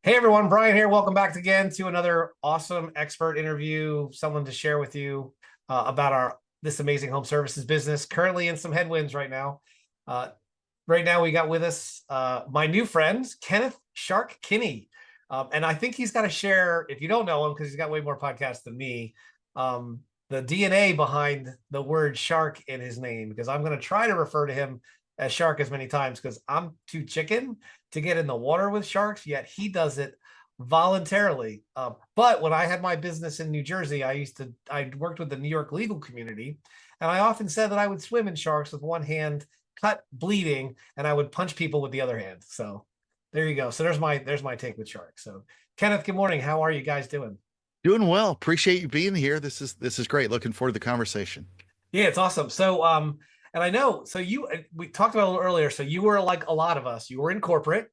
Hey everyone, Bryan here. Welcome back again to another awesome expert interview. Someone to share with you about our this amazing home services business. Currently in some headwinds right now. Uh, right now we got with us my new friend Kenneth Shark Kinney, and I think he's got to share. If you don't know him, because he's got way more podcasts than me, the DNA behind the word shark in his name. Because I'm going to try to refer to him as shark as many times because I'm too chicken to get in the water with sharks, yet he does it voluntarily. But when I had my business in New Jersey, I worked with the New York legal community, and I often said that I would swim in sharks with one hand cut bleeding, and I would punch people with the other hand. So there you go. So there's my take with sharks. So Kenneth, good morning. How are you guys doing? Doing well. Appreciate you being here. This is great. Looking forward to the conversation. Yeah, it's awesome. So and I know so you we talked about it a little earlier. So you were like a lot of us. You were in corporate,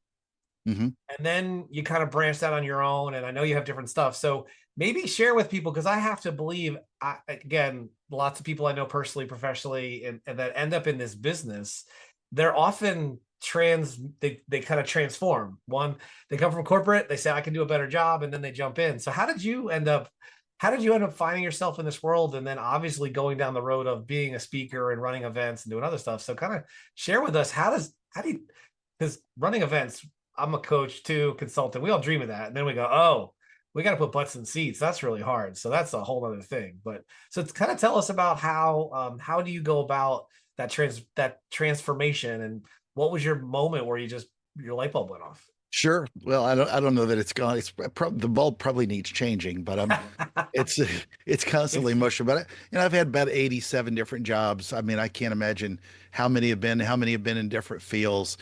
Hmm. and then you kind of branched out on your own, and I know you have different stuff. So maybe share with people, because I have to believe, again, lots of people I know personally, professionally, and that end up in this business, they're often they kind of transform. One, they come from corporate, they say I can do a better job, and then they jump in. So how did you end up finding yourself in this world, and then obviously going down the road of being a speaker and running events and doing other stuff? So kind of share with us, how do you, because running events, I'm a coach too, consultant. We all dream of that. And then we go, oh, we got to put butts in seats. That's really hard. So that's a whole other thing. But so it's kind of tell us about how do you go about that transformation, and what was your moment where your light bulb went off? Sure. Well, I don't know that it's gone. The bulb probably needs changing, but it's it's constantly mush. But I've had about 87 different jobs. I mean, I can't imagine how many have been in different fields.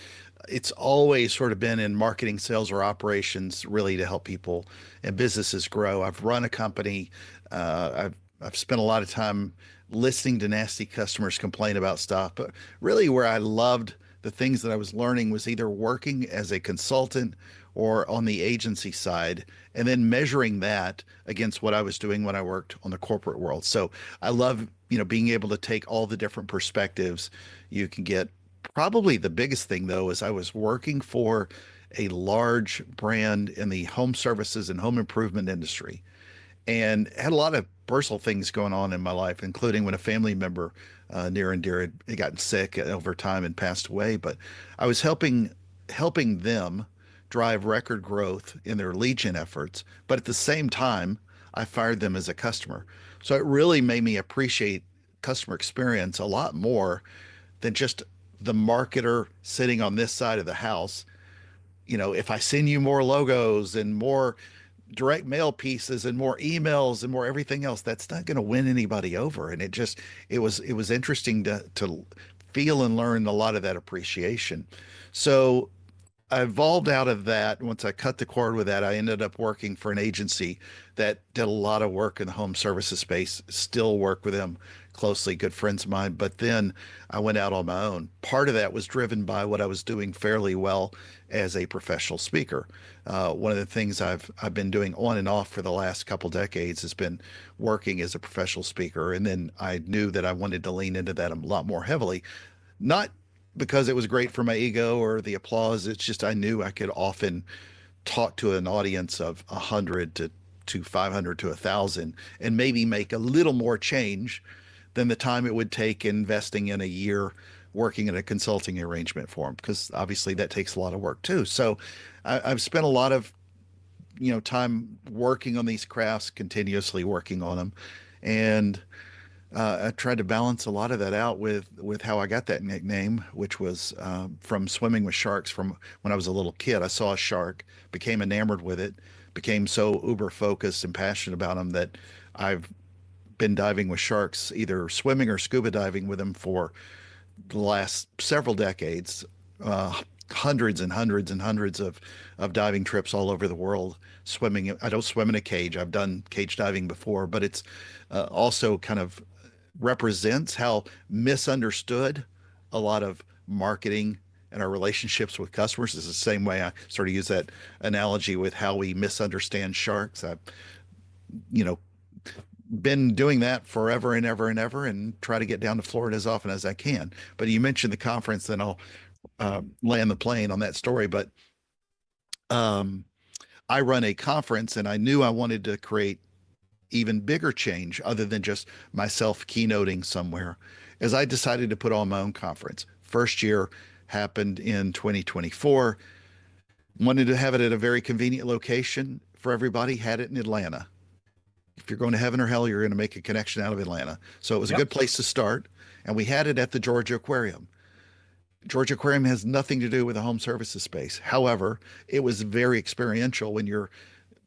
It's always sort of been in marketing, sales, or operations, really to help people and businesses grow. I've run a company. I've spent a lot of time listening to nasty customers complain about stuff, but really where I loved the things that I was learning was either working as a consultant or on the agency side, and then measuring that against what I was doing when I worked on the corporate world. So I love, being able to take all the different perspectives you can get. Probably the biggest thing though is I was working for a large brand in the home services and home improvement industry and had a lot of personal things going on in my life, including when a family member near and dear had gotten sick over time and passed away. But I was helping them drive record growth in their lead gen efforts. But at the same time, I fired them as a customer. So it really made me appreciate customer experience a lot more than just the marketer sitting on this side of the house. If I send you more logos and more direct mail pieces and more emails and more everything else, that's not going to win anybody over. And it was interesting to feel and learn a lot of that appreciation. So I evolved out of that. Once I cut the cord with that, I ended up working for an agency that did a lot of work in the home services space, still work with them closely, good friends of mine. But then I went out on my own. Part of that was driven by what I was doing fairly well as a professional speaker. One of the things I've been doing on and off for the last couple decades has been working as a professional speaker. And then I knew that I wanted to lean into that a lot more heavily, not because it was great for my ego or the applause. It's just I knew I could often talk to an audience of 100 to 500 to 1,000 and maybe make a little more change than the time it would take investing in a year working in a consulting arrangement for them, because obviously that takes a lot of work too. So I've spent a lot of time working on these crafts, continuously working on them, and I tried to balance a lot of that out with how I got that nickname, which was from swimming with sharks. From when I was a little kid, I saw a shark, became enamored with it, became so uber focused and passionate about them that I've been diving with sharks, either swimming or scuba diving with them for the last several decades. Hundreds and hundreds and hundreds of diving trips all over the world. Swimming, I don't swim in a cage. I've done cage diving before, but it's also kind of represents how misunderstood a lot of marketing and our relationships with customers is. The same way I sort of use that analogy with how we misunderstand sharks. I've, you know, been doing that forever and ever and ever, and try to get down to Florida as often as I can. But you mentioned the conference, then I'll land the plane on that story. But um, I run a conference and I knew I wanted to create even bigger change other than just myself keynoting somewhere, as I decided to put on my own conference. First year happened in 2024. Wanted to have it at a very convenient location for everybody, had it in Atlanta. If you're going to heaven or hell, you're going to make a connection out of Atlanta. So it was a Yep. good place to start. And we had it at the Georgia Aquarium. Georgia Aquarium has nothing to do with the home services space. However, it was very experiential when you're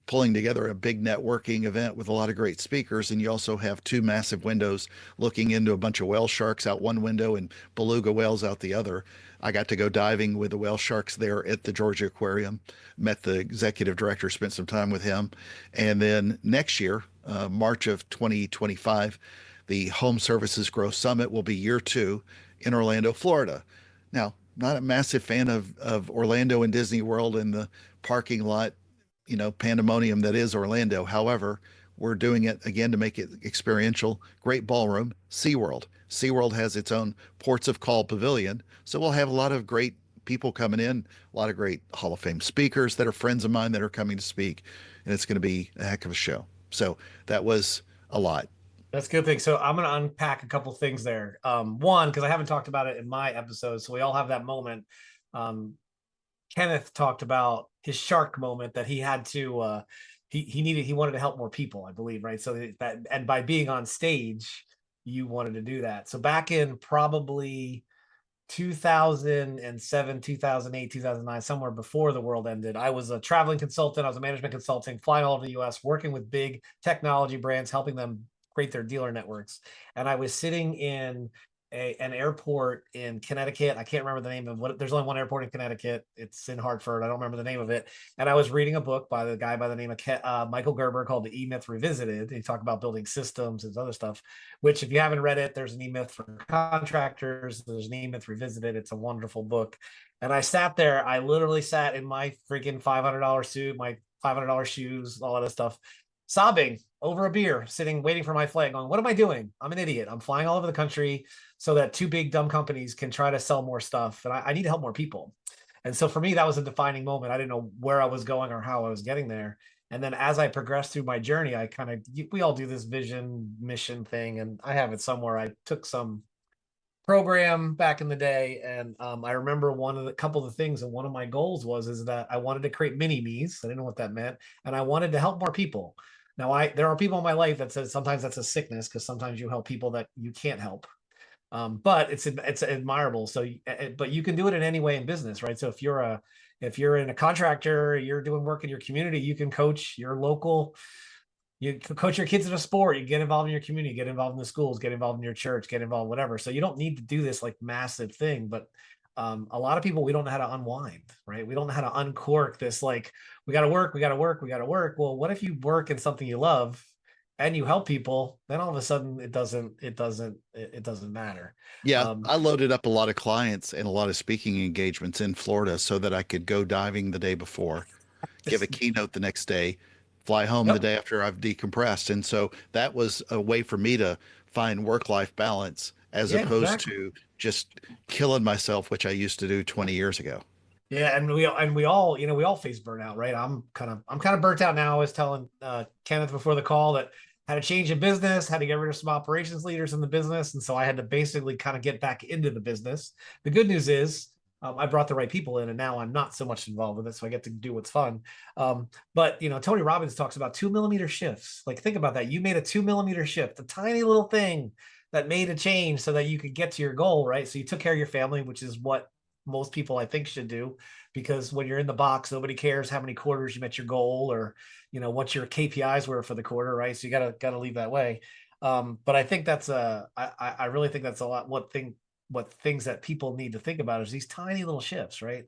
pulling together a big networking event with a lot of great speakers. And you also have two massive windows looking into a bunch of whale sharks out one window and beluga whales out the other. I got to go diving with the whale sharks there at the Georgia Aquarium, met the executive director, spent some time with him. And then next year, March of 2025, the Home Services Growth Summit will be year 2 in Orlando, Florida. Now, not a massive fan of Orlando and Disney World and the parking lot, pandemonium that is Orlando. However, we're doing it again to make it experiential. Great ballroom, SeaWorld. SeaWorld has its own Ports of Call Pavilion. So we'll have a lot of great people coming in, a lot of great Hall of Fame speakers that are friends of mine that are coming to speak. And it's going to be a heck of a show. So that was a lot. That's a good thing. So I'm going to unpack a couple things there. One, because I haven't talked about it in my episode, so we all have that moment. Kenneth talked about his shark moment that he had to he wanted to help more people, I believe, right? So that, and by being on stage, you wanted to do that. So back in probably 2007, 2008, 2009, somewhere before the world ended, I was a traveling consultant. I was a management consulting, flying all over the US, working with big technology brands, helping them create their dealer networks. And I was sitting in an airport in Connecticut. I can't remember the name of what, there's only one airport in Connecticut. It's in Hartford. I don't remember the name of it. And I was reading a book by the guy by the name of Michael Gerber called The E-Myth Revisited. He talked about building systems and other stuff, which if you haven't read it, there's an E-Myth for contractors. There's an E-Myth Revisited. It's a wonderful book. And I sat there, I literally sat in my freaking $500 suit, my $500 shoes, all of that stuff, sobbing over a beer, sitting, waiting for my flight, going, what am I doing? I'm an idiot. I'm flying all over the country so that two big dumb companies can try to sell more stuff. And I need to help more people. And so for me, that was a defining moment. I didn't know where I was going or how I was getting there. And then as I progressed through my journey, I kind of, we all do this vision mission thing. And I have it somewhere. I took some program back in the day. And I remember one of the couple of the things, and one of my goals is that I wanted to create mini me's. I didn't know what that meant. And I wanted to help more people. Now, there are people in my life that says sometimes that's a sickness because sometimes you help people that you can't help. But it's admirable. So, but you can do it in any way in business, right? So if you're in a contractor, you're doing work in your community, you can coach your local, you coach your kids in a sport, you get involved in your community, get involved in the schools, get involved in your church, get involved, whatever. So you don't need to do this like massive thing, but a lot of people, we don't know how to unwind, right? We don't know how to uncork this, like, we got to work, we got to work, we got to work. Well, what if you work in something you love and you help people? Then all of a sudden it doesn't matter. Yeah, I loaded up a lot of clients and a lot of speaking engagements in Florida so that I could go diving the day before, give a keynote the next day, fly home the Yep. day after I've decompressed. And so that was a way for me to find work-life balance as Yeah, opposed exactly. to just killing myself, which I used to do 20 years ago. Yeah, and we all, we all face burnout, right? I'm kind of burnt out now. I was telling Kenneth before the call that had a change in business, had to get rid of some operations leaders in the business, and so I had to basically kind of get back into the business. The good news is I brought the right people in, and now I'm not so much involved with it, so I get to do what's fun. But Tony Robbins talks about 2 millimeter shifts. Like, think about that. You made a 2 millimeter shift, a tiny little thing that made a change so that you could get to your goal, right? So you took care of your family, which is what most people I think should do, because when you're in the box, nobody cares how many quarters you met your goal or what your KPIs were for the quarter, right? So you gotta leave that way. But I think I really think that's a lot. What things that people need to think about is these tiny little shifts, right?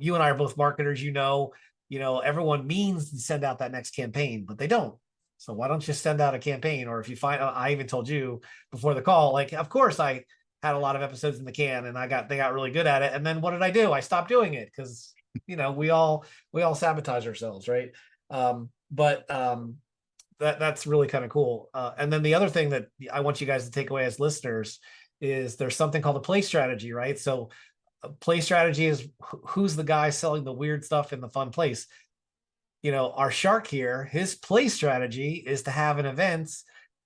You and I are both marketers. Everyone means to send out that next campaign, but they don't. So why don't you send out a campaign? Or if you find, I even told you before the call, like, of course I had a lot of episodes in the can and they got really good at it. And then what did I do? I stopped doing it because, we all sabotage ourselves. Right. But that's really kind of cool. And then the other thing that I want you guys to take away as listeners is there's something called a play strategy, right? So a play strategy is who's the guy selling the weird stuff in the fun place. our shark here, his play strategy is to have an event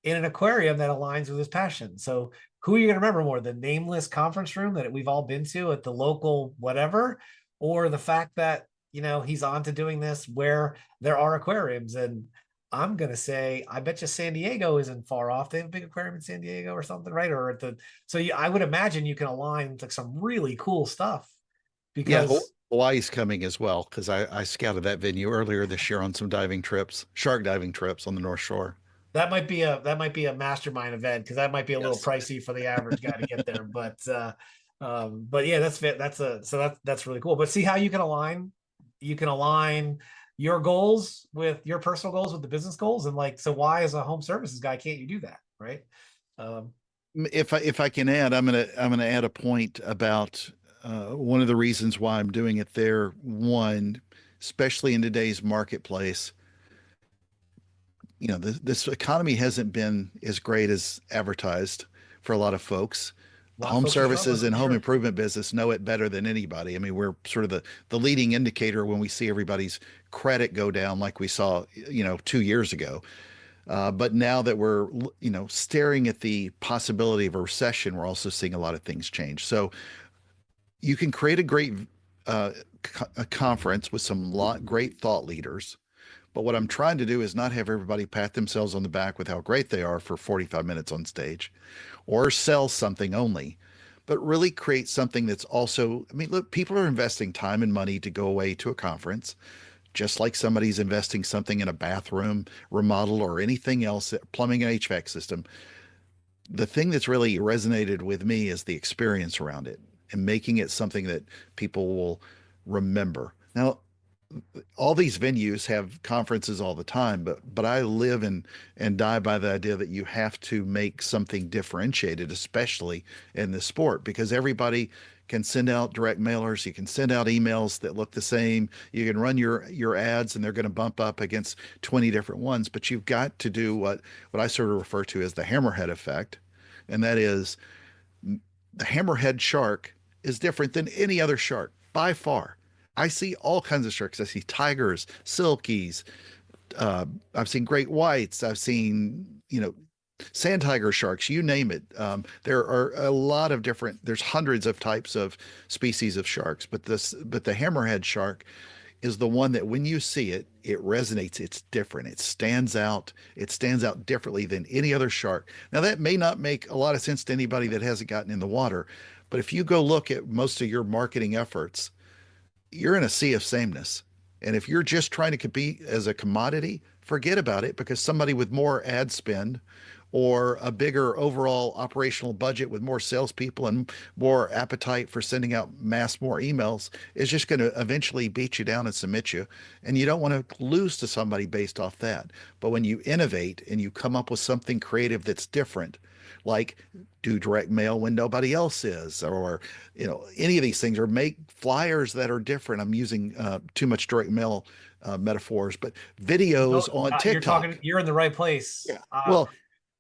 in an aquarium that aligns with his passion. So who are you going to remember more, the nameless conference room that we've all been to at the local whatever, or the fact that, he's on to doing this where there are aquariums? And I'm going to say, I bet you San Diego isn't far off. They have a big aquarium in San Diego or something, right? Or I would imagine you can align like some really cool stuff Yeah, because Hawaii's coming as well because I scouted that venue earlier this year on some diving trips, shark diving trips on the North Shore. that might be a mastermind event because that might be a little Yes. pricey for the average guy to get there. But yeah, that's really cool. But see how you can align your goals with your personal goals with the business goals, and like, so why as a home services guy can't you do that, right? Um, If I can add, I'm gonna add a point about one of the reasons why I'm doing it there. One, especially in today's marketplace, this economy hasn't been as great as advertised for a lot of folks. a lot of Home folks are struggling services and for home sure. improvement business know it better than anybody. I mean, we're sort of the leading indicator when we see everybody's credit go down, like we saw, 2 years ago. But now that we're, staring at the possibility of a recession, we're also seeing a lot of things change. So you can create a great uh, a conference with some great thought leaders. But what I'm trying to do is not have everybody pat themselves on the back with how great they are for 45 minutes on stage or sell something only, but really create something that's also, I mean, look, people are investing time and money to go away to a conference, just like somebody's investing something in a bathroom remodel or anything else, plumbing and HVAC system. The thing that's really resonated with me is the experience around it and making it something that people will remember. Now, all these venues have conferences all the time, but I live and die by the idea that you have to make something differentiated, especially in this sport, because everybody can send out direct mailers, you can send out emails that look the same, you can run your ads and they're going to bump up against 20 different ones, but you've got to do what I sort of refer to as the hammerhead effect, and that is the hammerhead shark is different than any other shark by far. I see all kinds of sharks. I see tigers, silkies. I've seen great whites. I've seen, sand tiger sharks, you name it. There are a lot of different, there's hundreds of types of species of sharks, but the hammerhead shark is the one that when you see it, it resonates. It's different. It stands out. It stands out differently than any other shark. Now, that may not make a lot of sense to anybody that hasn't gotten in the water, but if you go look at most of your marketing efforts, you're in a sea of sameness. And if you're just trying to compete as a commodity, forget about it because somebody with more ad spend or a bigger overall operational budget with more salespeople and more appetite for sending out more emails is just going to eventually beat you down and submit you. And you don't want to lose to somebody based off that. But when you innovate and you come up with something creative that's different, like do direct mail when nobody else is, or any of these things, or make flyers that are different. I'm using too much direct mail metaphors, but No, videos on TikTok. you're in the right place. Yeah. Well,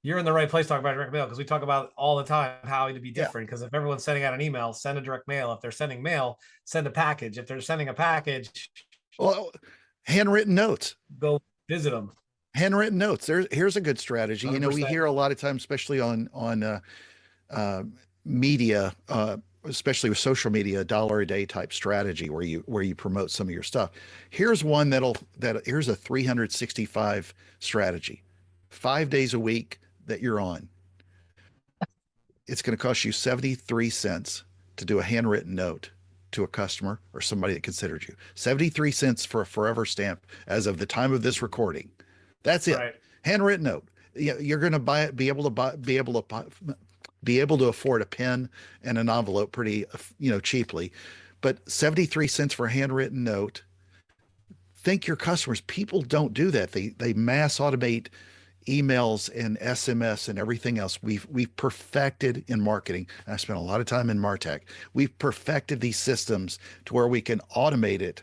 You're in the right place talking about direct mail because we talk about all the time how to be yeah. different. Because if everyone's sending out an email, send a direct mail. If they're sending mail, send a package. If they're sending a package, Well, handwritten notes. go visit them. Handwritten notes. Here's a good strategy. We 100%. hear a lot of times, especially on uh, media, especially with social media, $1 a day type strategy where you promote some of your stuff. Here's one here's a 365 strategy, 5 days a week that you're on. It's going to cost you 73 cents to do a handwritten note to a customer or somebody that considered you. 73 cents for a forever stamp as of the time of this recording. That's it. Right. Handwritten note. You're going to be able to afford a pen and an envelope pretty, cheaply. But 73 cents for a handwritten note. Think your customers. People don't do that. They mass automate emails and SMS and everything else. We've perfected in marketing. I spent a lot of time in Martech. We've perfected these systems to where we can automate it,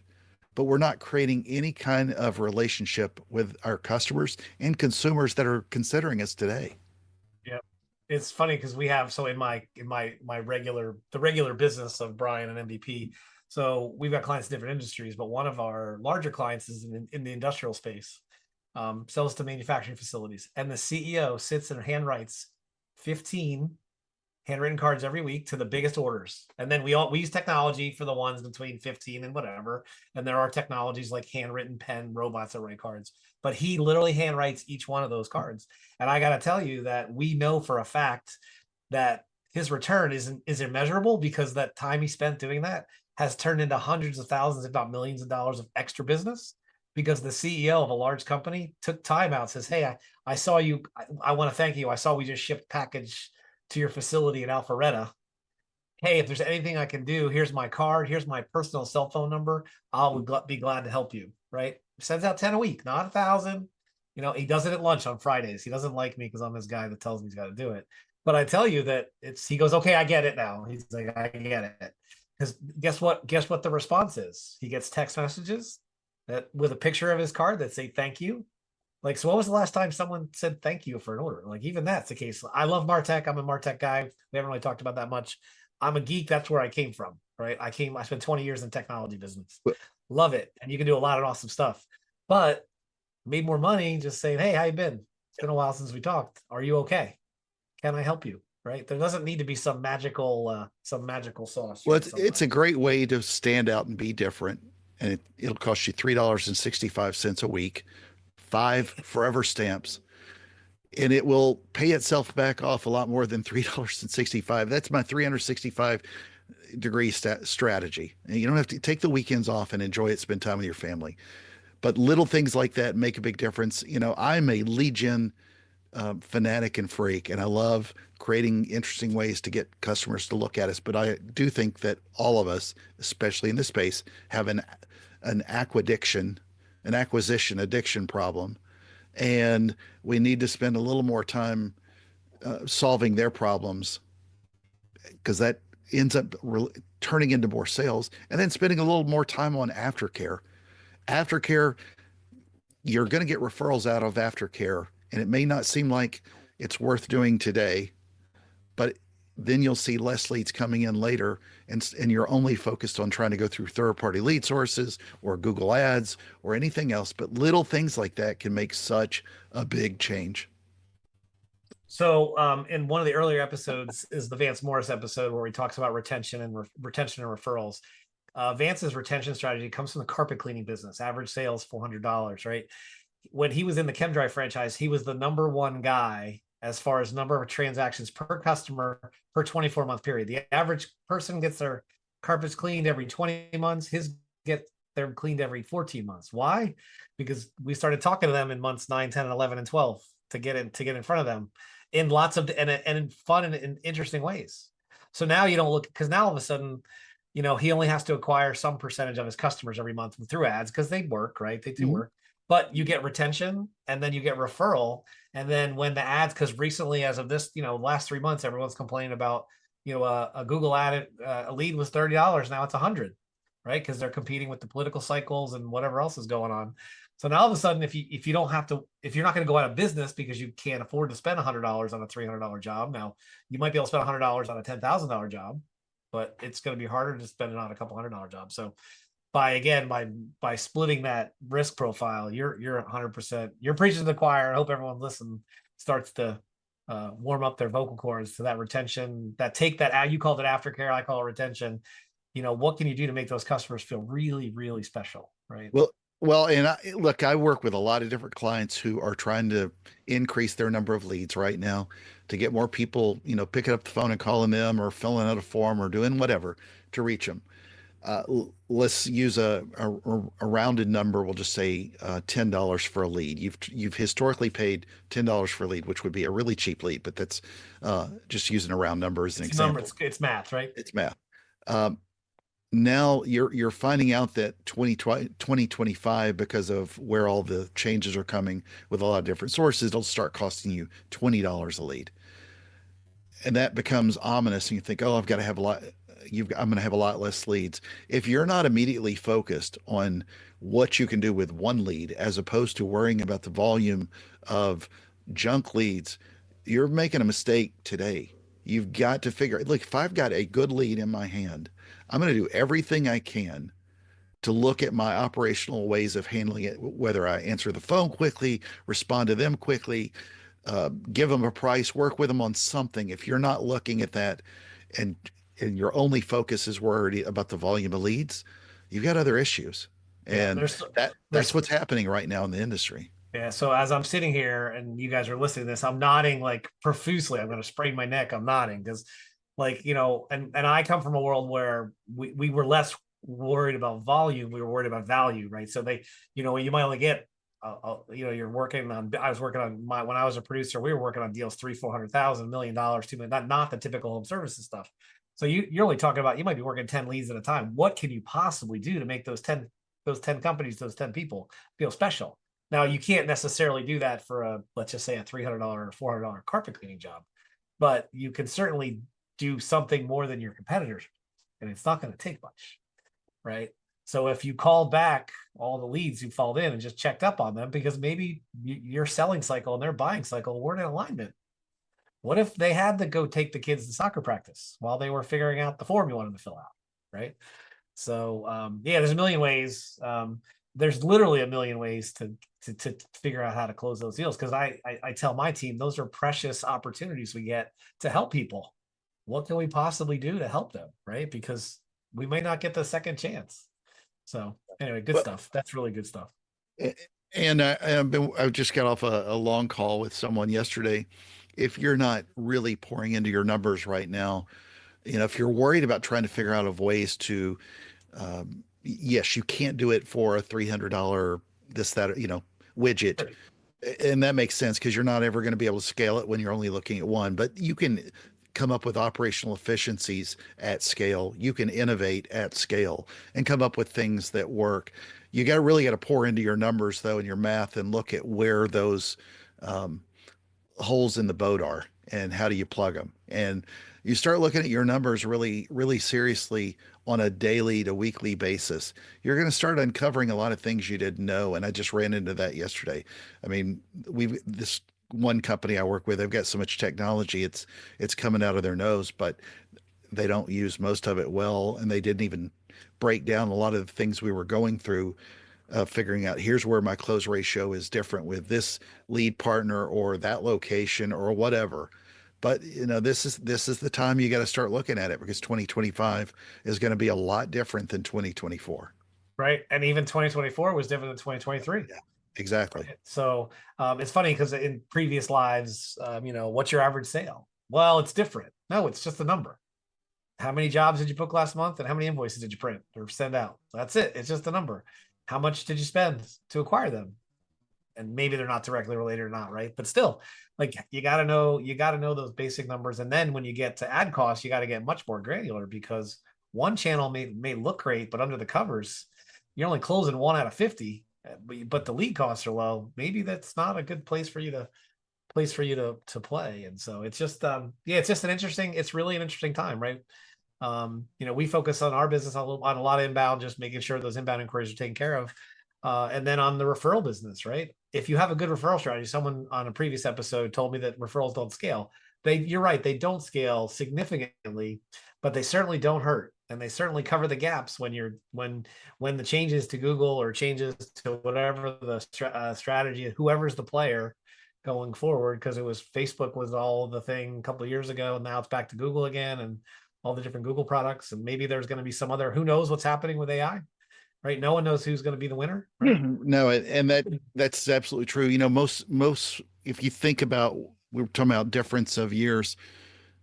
but we're not creating any kind of relationship with our customers and consumers that are considering us today. Yeah. It's funny because we have, so in my regular business of Bryan and MVP, So we've got clients in different industries, but one of our larger clients is in the industrial space, sells to manufacturing facilities. And the CEO sits and handwrites 15 handwritten cards every week to the biggest orders. And then we use technology for the ones between 15 and whatever. And there are technologies like handwritten pen robots that write cards. But he literally handwrites each one of those cards. And I got to tell you that we know for a fact that his return is immeasurable, because that time he spent doing that has turned into hundreds of thousands, if not millions of dollars of extra business, because the CEO of a large company took time out, says, hey, I saw you. I want to thank you. I saw we just shipped package to your facility in Alpharetta. Hey, if there's anything I can do, here's my card. Here's my personal cell phone number. I'll be glad to help you. Right. Sends out 10 a week, not 1,000. You know, he does it at lunch on Fridays. He doesn't like me because I'm this guy that tells me he's got to do it. But I tell you that he goes, okay, I get it now. He's like, I get it. Because guess what? Guess what the response is? He gets text messages that with a picture of his card that say thank you. Like, so when was the last time someone said thank you for an order? Like, even that's the case. I love Martech. I'm a Martech guy. We haven't really talked about that much. I'm a geek. That's where I came from, right? I spent 20 years in technology business. But Love it. And you can do a lot of awesome stuff. But made more money just saying, hey, how you been? It's been a while since we talked. Are you okay? Can I help you? Right? There doesn't need to be some magical sauce. well, it's a great way to stand out and be different. And it'll cost you $3.65 a week, 5 forever stamps, and it will pay itself back off a lot more than $3.65. That's my 365-degree strategy. And you don't have to take the weekends off and enjoy it, spend time with your family. But little things like that make a big difference. I'm a lead gen fanatic and freak, and I love creating interesting ways to get customers to look at us. But I do think that all of us, especially in this space, have an acquisition addiction problem, and we need to spend a little more time solving their problems, because that ends up turning into more sales, and then spending a little more time on aftercare. Aftercare, you're going to get referrals out of aftercare, and it may not seem like it's worth doing today, but then you'll see less leads coming in later, and you're only focused on trying to go through third-party lead sources or Google Ads or anything else. But little things like that can make such a big change. So, in one of the earlier episodes is the Vance Morris episode where he talks about retention and referrals. Vance's retention strategy comes from the carpet cleaning business. Average sales $400, right? When he was in the ChemDry franchise, he was the number one guy as far as number of transactions per customer per 24-month period. The average person gets their carpets cleaned every 20 months. His get them cleaned every 14 months. Why? Because we started talking to them in months 9, 10, and 11, and 12 to get in front of them in lots of and in fun and in interesting ways. So now you don't look, because now all of a sudden, he only has to acquire some percentage of his customers every month through ads, because they work, right? They do work. But you get retention, and then you get referral. And then when the ads, because recently, as of this, last 3 months, everyone's complaining about, a Google ad, a lead was $30. Now it's 100, right? Because they're competing with the political cycles and whatever else is going on. So now all of a sudden, if you're not going to go out of business because you can't afford to spend $100 on a $300 job, now you might be able to spend $100 on a $10,000 job, but it's going to be harder to spend it on a couple $100 job. So by splitting that risk profile, you're 100%, you're preaching to the choir. I hope everyone listen starts to warm up their vocal cords to that retention, you called it aftercare, I call it retention. What can you do to make those customers feel really, really special, right? Well, and look, I work with a lot of different clients who are trying to increase their number of leads right now to get more people, picking up the phone and calling them or filling out a form or doing whatever to reach them. Let's use a rounded number. We'll just say $10 for a lead. You've historically paid $10 for a lead, which would be a really cheap lead, but that's just using a round number as an example. It's math, right? It's math. Now you're finding out that 2025, because of where all the changes are coming with a lot of different sources, it'll start costing you $20 a lead. And that becomes ominous. And you think, oh, I've got to have a lot. I'm going to have a lot less leads. If you're not immediately focused on what you can do with one lead, as opposed to worrying about the volume of junk leads, you're making a mistake today. You've got to figure, look, if I've got a good lead in my hand, I'm going to do everything I can to look at my operational ways of handling it, whether I answer the phone quickly, respond to them quickly, give them a price, work with them on something. If you're not looking at that and your only focus is worried about the volume of leads, you've got other issues. Yeah, And that's there's what's happening right now in the industry. yeah. So as I'm sitting here and you guys are listening to this, I'm nodding like profusely. I'm going to sprain my neck. I'm nodding because, like, and I come from a world where we were less worried about volume. We were worried about value, right? So you might only get, you're working on. I was working on when I was a producer. We were working on deals 300,000, $400,000, $1 million, 2 million. Not the typical home services stuff. So you're only talking about you might be working 10 leads at a time. What can you possibly do to make those 10 companies, those 10 people feel special? Now you can't necessarily do that for let's just say a $300 or $400 carpet cleaning job, but you can certainly do something more than your competitors, and it's not going to take much, right? So if you call back all the leads who called in and just checked up on them because maybe your selling cycle and their buying cycle weren't in alignment. What if they had to go take the kids to soccer practice while they were figuring out the form you wanted to fill out, right? So yeah, there's a million ways. There's literally a million ways to figure out how to close those deals because I tell my team those are precious opportunities we get to help people. What can we possibly do to help them, right? Because we may not get the second chance. So anyway, good Well, stuff. That's really good stuff. and I just got off a long call with someone yesterday. If you're not really pouring into your numbers right now, if you're worried about trying to figure out of ways to, yes, you can't do it for a $300 this, that, widget. Sure. And that makes sense because you're not ever going to be able to scale it when you're only looking at one, but you can come up with operational efficiencies at scale. You can innovate at scale and come up with things that work. You got to pour into your numbers though, and your math and look at where those um, holes in the boat are and how do you plug them. And you start looking at your numbers really, really seriously on a daily to weekly basis. You're going to start uncovering a lot of things you didn't know. And I just ran into that yesterday. I mean, this one company I work with, they've got so much technology, it's coming out of their nose, but they don't use most of it well. And they didn't even break down a lot of the things we were going through, figuring out here's where my close ratio is different with this lead partner or that location or whatever. But this is the time you got to start looking at it because 2025 is going to be a lot different than 2024. Right. And even 2024 was different than 2023. Yeah, exactly. Right? So it's funny because in previous lives, what's your average sale? Well, it's different. No, it's just a number. How many jobs did you book last month and how many invoices did you print or send out? That's it. It's just a number. How much did you spend to acquire them? And maybe they're not directly related or not, right? But still, like you gotta know those basic numbers. And then when you get to ad costs, you got to get much more granular because one channel may look great, but under the covers, you're only closing 1 out of 50, but the lead costs are low. Maybe that's not a good place for you to play. And so it's just yeah, it's really an interesting time, right? We focus on our business on a lot of inbound, just making sure those inbound inquiries are taken care of. And then on the referral business, right? If you have a good referral strategy, someone on a previous episode told me that referrals don't scale. You're right, they don't scale significantly, but they certainly don't hurt. And they certainly cover the gaps when the changes to Google or changes to whatever the strategy, whoever's the player going forward, because it was Facebook was all the thing a couple of years ago, and now it's back to Google again and all the different Google products. And maybe there's going to be some other, who knows what's happening with AI, right? No one knows who's going to be the winner, right? No, and that's absolutely true. Most if you think about, we were talking about difference of years.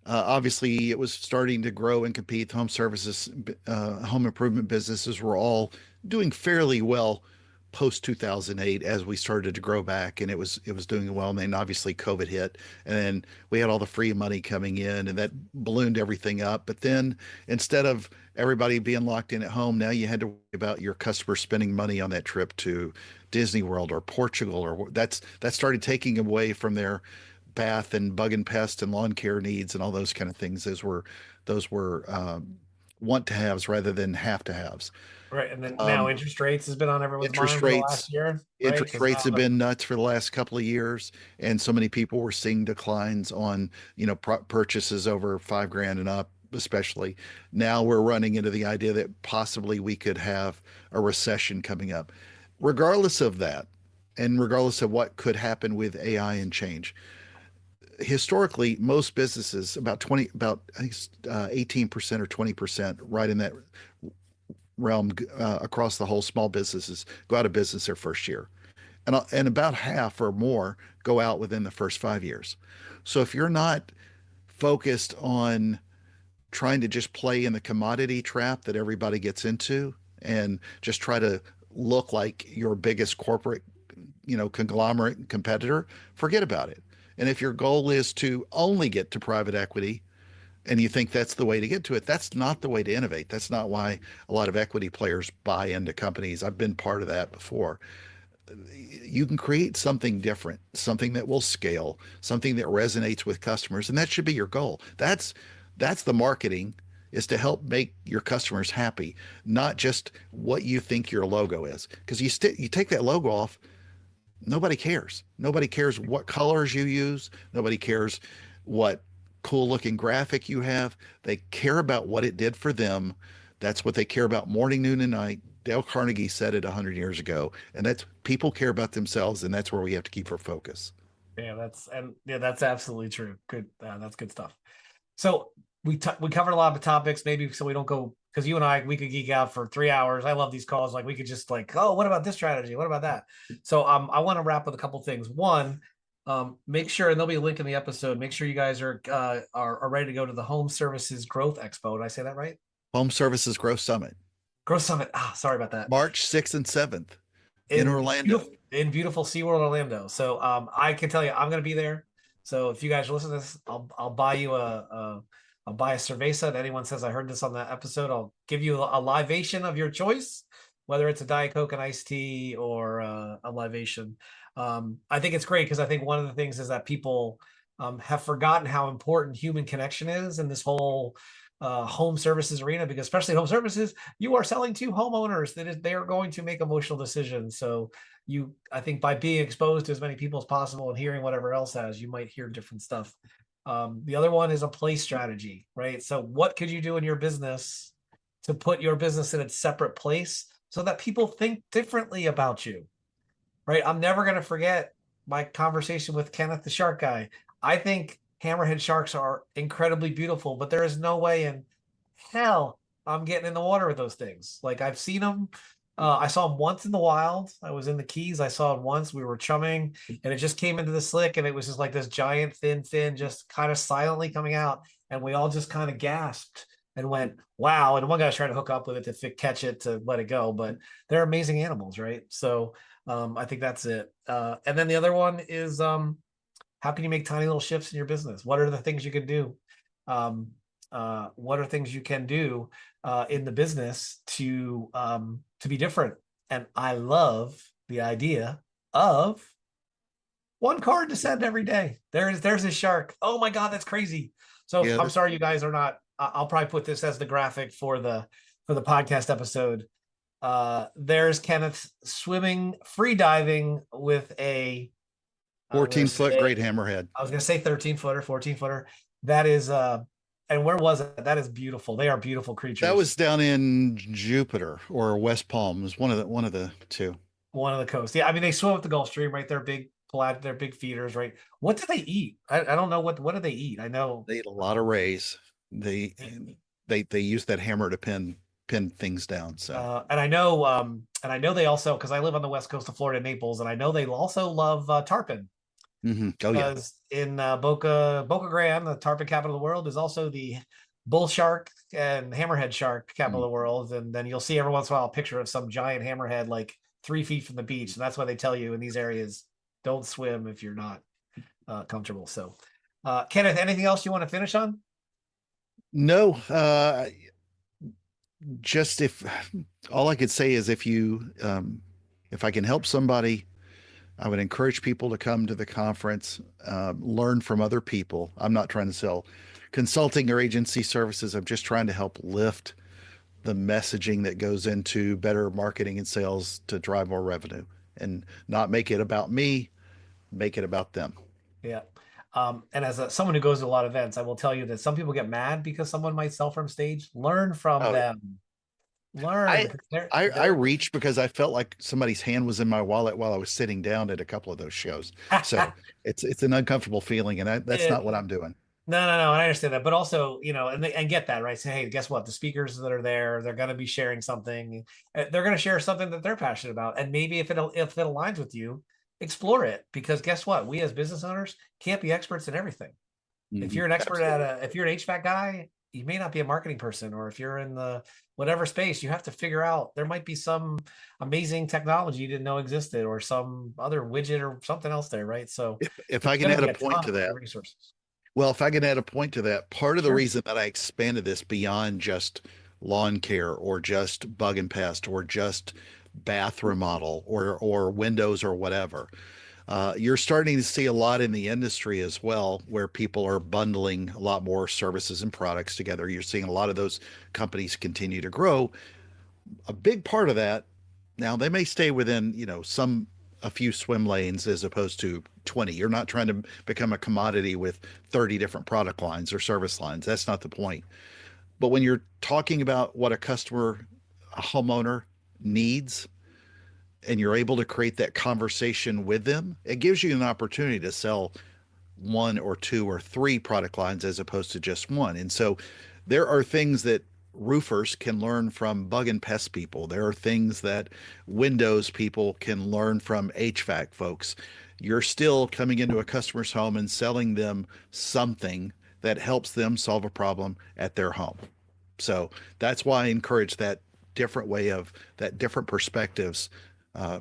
Obviously, it was starting to grow and compete. Home services, home improvement businesses were all doing fairly well post 2008 as we started to grow back, and it was doing well. And then obviously COVID hit, and then we had all the free money coming in, and that ballooned everything up. But then instead of everybody being locked in at home, now you had to worry about your customers spending money on that trip to Disney World or Portugal, or that started taking away from their bath and bug and pest and lawn care needs and all those kind of things. Those were want to haves rather than have to haves. Right. And then now Um, interest rates has been on everyone's interest mind for the rates last year, right? interest Because rates now have been nuts for the last couple of years, and so many people were seeing declines on purchases over 5 grand and up. Especially now, we're running into the idea that possibly we could have a recession coming up. Regardless of that, and regardless of what could happen with AI and change, historically, most businesses, about I think 18% or 20%, right in that realm, across the whole, small businesses go out of business their first year, and about half or more go out within the first 5 years. So if you're not focused on trying to just play in the commodity trap that everybody gets into and just try to look like your biggest corporate, conglomerate competitor, forget about it. And if your goal is to only get to private equity and you think that's the way to get to it, that's not the way to innovate. That's not why a lot of equity players buy into companies. I've been part of that before. You can create something different, something that will scale, something that resonates with customers, and that should be your goal. That's the marketing, is to help make your customers happy, not just what you think your logo is. Because you take that logo off, nobody cares. Nobody cares what colors you use. Nobody cares what cool looking graphic you have. They care about what it did for them. That's what they care about morning, noon, and night. Dale Carnegie said it 100 years ago, and that's, people care about themselves, and that's where we have to keep our focus. yeah, that's absolutely true. Good. That's good stuff. So we covered a lot of topics, maybe so we don't go, because you and I, we could geek out for 3 hours. I love these calls. Like we could just like, oh, what about this strategy? What about that? So I want to wrap with a couple things. One, make sure, and there'll be a link in the episode. Make sure you guys are ready to go to the Home Services Growth Expo. Did I say that right? Home Services Growth Summit, Growth Summit. Sorry about that. March 6th and 7th in Orlando. In beautiful SeaWorld Orlando. So I can tell you I'm gonna be there. So if you guys listen to this, I'll buy you I'll buy a cerveza. If anyone says I heard this on that episode, I'll give you a libation of your choice, whether it's a Diet Coke and iced tea or a libation. I think it's great because I think one of the things is that people have forgotten how important human connection is in this whole home services arena, because especially home services, you are selling to homeowners they are going to make emotional decisions. So I think by being exposed to as many people as possible and hearing whatever else has, you might hear different stuff. The other one is a place strategy, right? So what could you do in your business to put your business in its separate place so that people think differently about you, right? I'm never going to forget my conversation with Kenneth, the shark guy. I think hammerhead sharks are incredibly beautiful, but there is no way in hell I'm getting in the water with those things. Like I've seen them. I saw him once in the wild. I was in the Keys. I saw him once. We were chumming, and it just came into the slick, and it was just like this giant thin fin, just kind of silently coming out, and we all just kind of gasped and went, "Wow!" And one guy was trying to hook up with it to catch it to let it go, but they're amazing animals, right? So I think that's it. And then the other one is how can you make tiny little shifts in your business? What are the things you can do? What are things you can do in the business to be different? And I love the idea of one card to send every day. There's a shark. Oh my God, that's crazy. So Yeah, I'm sorry you guys are not. I'll probably put this as the graphic for the podcast episode. There's Kenneth swimming, free diving with a 14-foot great hammerhead. I was gonna say 13-footer, 14-footer. That is and where was it? That is beautiful. They are beautiful That creatures. was down in Jupiter or West Palm. It was one of the two. One of the coast. Yeah, I mean they swim with the Gulf Stream, right? They're big feeders, right? What do they eat? I don't know what do they eat? I know They eat a lot of rays. They they use that hammer to pin things down. So and I know they also, because I live on the west coast of Florida, Naples, and I know they also love tarpon. oh yeah. Because in Boca Grande, the tarpon capital of the world, is also the bull shark and hammerhead shark capital of the world. And then you'll see every once in a while a picture of some giant hammerhead like 3 feet from the beach. And that's why they tell you in these areas, don't swim if you're not comfortable. So, Kenneth, anything else you want to finish on? No, just if all I could say is if I can help somebody, I would encourage people to come to the conference, learn from other people. I'm not trying to sell consulting or agency services. I'm just trying to help lift the messaging that goes into better marketing and sales to drive more revenue, and not make it about me, make it about them. Yeah. And as someone who goes to a lot of events, I will tell you that some people get mad because someone might sell from stage. Learn from Oh, them. Learn. I 'Cause I they're reached because I felt like somebody's hand was in my wallet while I was sitting down at a couple of those shows. So it's an uncomfortable feeling, and that's not it, what I'm doing. no, and I understand that, but also, and get that, right? Say, hey, guess what? The speakers that are there, they're going to be sharing something. They're going to share something that they're passionate about, and maybe if it aligns with you, explore it. Because guess what? We as business owners can't be experts in everything. If Mhm. you're an expert Absolutely. if you're an HVAC guy, you may not be a marketing person, or if you're in the whatever space, you have to figure out there might be some amazing technology you didn't know existed, or some other widget or something else there, right? So If there's I can going to add be a a point ton to of that, resources. well, if I can add a point to that, part of the Sure. reason that I expanded this beyond just lawn care or just bug and pest or just bath remodel or windows or whatever, you're starting to see a lot in the industry as well, where people are bundling a lot more services and products together. You're seeing a lot of those companies continue to grow. A big part of that, now they may stay within, a few swim lanes as opposed to 20. You're not trying to become a commodity with 30 different product lines or service lines. That's not the point. But when you're talking about what a homeowner needs, and you're able to create that conversation with them, it gives you an opportunity to sell one or two or three product lines as opposed to just one. And so there are things that roofers can learn from bug and pest people. There are things that windows people can learn from HVAC folks. You're still coming into a customer's home and selling them something that helps them solve a problem at their home. So that's why I encourage that different perspectives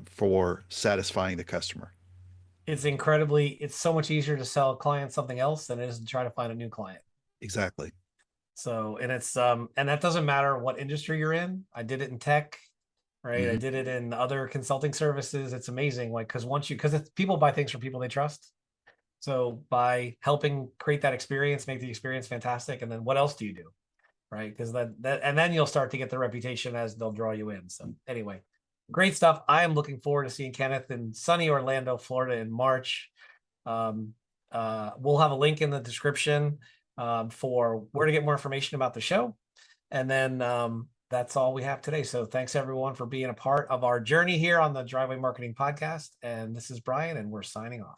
for satisfying the customer. It's so much easier to sell clients something else than it is to try to find a new client. Exactly. So, and that doesn't matter what industry you're in. I did it in tech, right? I Hmm. did it in other consulting services. It's amazing. Like, because people buy things from people they trust. So by helping create that experience, make the experience fantastic. And then what else do you do? Right. Because and then you'll start to get the reputation as they'll draw you in. So anyway, great stuff. I am looking forward to seeing Kenneth in sunny Orlando, Florida in March. Um, we'll have a link in the description for where to get more information about the show. And then that's all we have today. So thanks everyone for being a part of our journey here on the Driveway Marketing Podcast. And this is Bryan, and we're signing off.